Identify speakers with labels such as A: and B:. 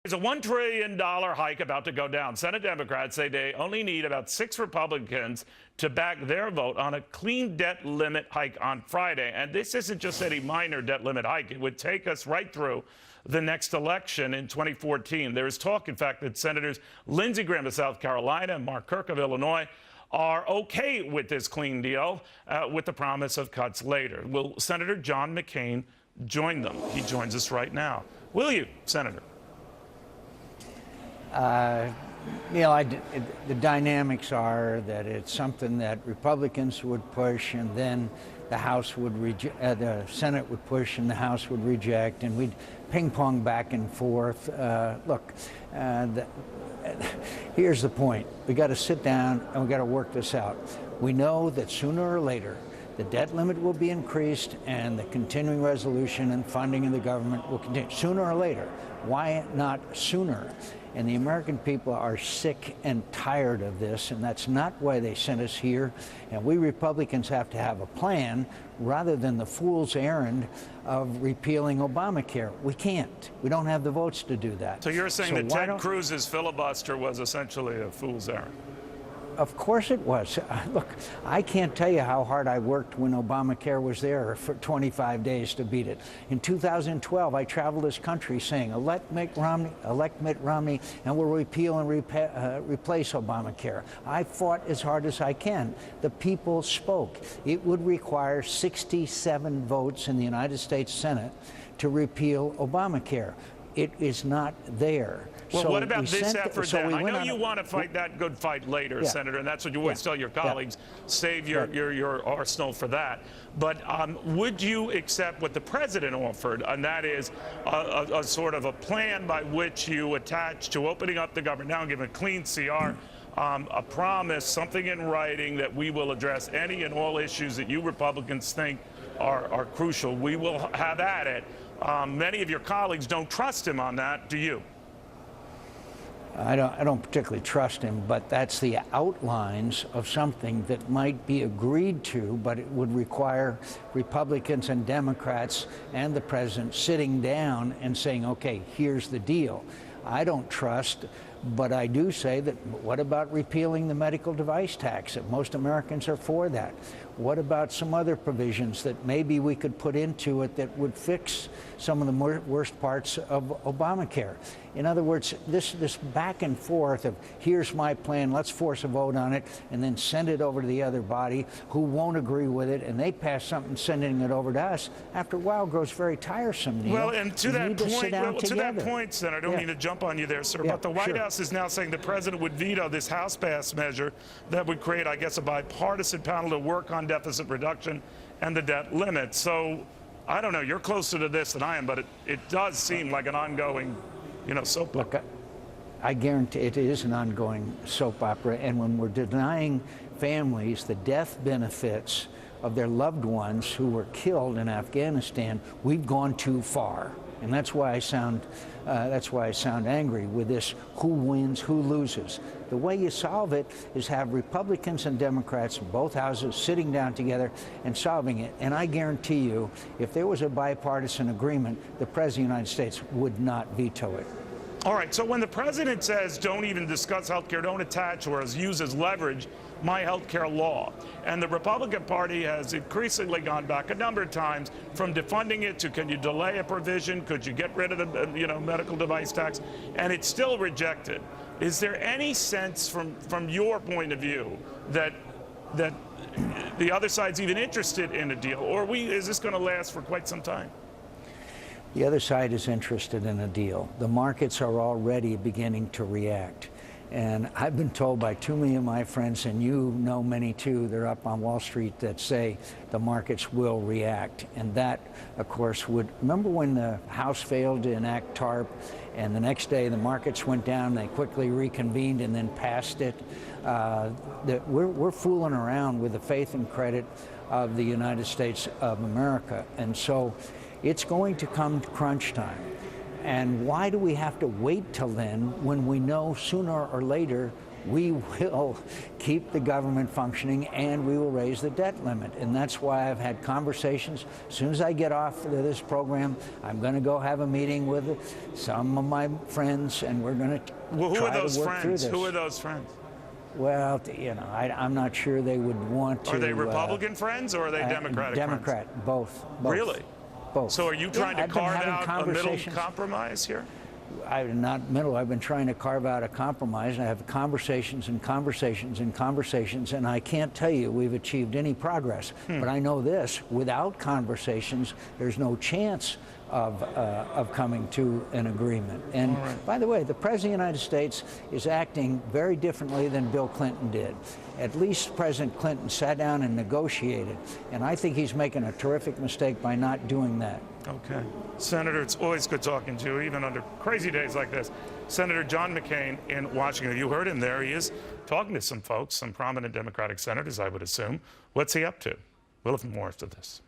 A: There's a $1 trillion hike about to go down. Senate Democrats say they only need about 6 Republicans to back their vote on a clean debt limit hike on Friday. And this isn't just any minor debt limit hike. It would take us right through the next election in 2014. There is talk, in fact, that Senators Lindsey Graham of South Carolina and Mark Kirk of Illinois are okay with this clean deal with the promise of cuts later. Will Senator John McCAIN join them? He joins us right now. Will you, Senator?
B: The dynamics are that it's something that Republicans would push, and then the House would the Senate would push, and the House would reject, and we'd ping pong back and forth. Here's the point: we got to sit down and we got to work this out. We know that sooner or later the debt limit will be increased, and the continuing resolution and funding of the government will continue. Sooner or later. Why not sooner? And the American people are sick and tired of this, and that's not why they sent us here. And we Republicans have to have a plan rather than the fool's errand of repealing Obamacare. We can't. We don't have the votes to do that.
A: So you're saying that Ted Cruz's filibuster was essentially a fool's errand?
B: Of course it was. Look, I can't tell you how hard I worked when Obamacare was there for 25 days to beat it. In 2012, I traveled this country saying, elect Mitt Romney, and we'll repeal and replace Obamacare. I fought as hard as I can. The people spoke. It would require 67 votes in the United States Senate to repeal Obamacare. It is not there.
A: Well, so what about this effort then? I know you want to fight that good fight later, Senator, and that's what you always tell your colleagues. Save your arsenal for that. But would you accept what the president offered, and that is a sort of a plan by which you attach to opening up the government now and give a clean CR, a promise, something in writing that we will address any and all issues that you Republicans think are crucial. We will have at it. Many of your colleagues don't trust him on that. Do you?
B: I don't particularly trust him, but that's the outlines of something that might be agreed to, but it would require Republicans and Democrats and the president sitting down and saying, okay, here's the deal. I don't trust, but I do say that what about repealing the medical device tax? Most Americans are for that. What about some other provisions that maybe we could put into it that would fix some of the worst parts of Obamacare? In other words, this back and forth of here's my plan, let's force a vote on it, and then send it over to the other body who won't agree with it, and they pass something sending it over to us, after a while grows very tiresome, Neil.
A: Well, and to that point, Senator, I don't mean to jump on you there, sir, but the White House is now saying the president would veto this House-passed measure that would create, I guess, a bipartisan panel to work on deficit reduction and the debt limit. So, I don't know, you're closer to this than I am, but it does seem like an ongoing, soap opera.
B: Look, I guarantee it is an ongoing soap opera, and when we're denying families the death benefits of their loved ones who were killed in Afghanistan, we've gone too far. And that's why I sound angry with this who wins, who loses. The way you solve it is have Republicans and Democrats in both houses sitting down together and solving it. And I guarantee you, if there was a bipartisan agreement, the President of the United States would not veto it.
A: All right, so when the president says don't even discuss health care, don't attach or use as leverage my health care law, and the Republican Party has increasingly gone back a number of times from defunding it to can you delay a provision, could you get rid of the medical device tax, and it's still rejected. Is there any sense from your point of view that the other side's even interested in a deal, or is this going to last for quite some time?
B: The other side is interested in a deal. The markets are already beginning to react. And I've been told by too many of my friends, and you know many too, they're up on Wall Street, that say the markets will react. And that, of course, remember when the House failed to enact TARP, and the next day the markets went down, they quickly reconvened and then passed it? We're fooling around with the faith and credit of the United States of America. And so it's going to come to crunch time. And why do we have to wait till then when we know sooner or later we will keep the government functioning and we will raise the debt limit. And that's why I've had conversations. As soon as I get off of this program, I'm going to go have a meeting with some of my friends, and we're going to try to work through this.
A: Who are those friends?
B: Well, you know, I'm not sure they would want to.
A: Are they Republican friends or are they Democratic
B: Democrat,
A: friends?
B: Both.
A: Really?
B: Both.
A: So are you trying to carve out a middle
B: conversations.
A: compromise here?
B: Not middle. I've been trying to carve out a compromise, and I have conversations and conversations and conversations, and I can't tell you we've achieved any progress. But I know this: without conversations, there's no chance of coming to an agreement. And by the way, the President of the United States is acting very differently than Bill Clinton did. At least President Clinton sat down and negotiated, and I think he's making a terrific mistake by not doing that.
A: Okay. Senator, it's always good talking to you, even under crazy days like this. Senator John McCain in Washington. You heard him there. He is talking to some folks, some prominent Democratic senators, I would assume. What's he up to? We'll have more after this.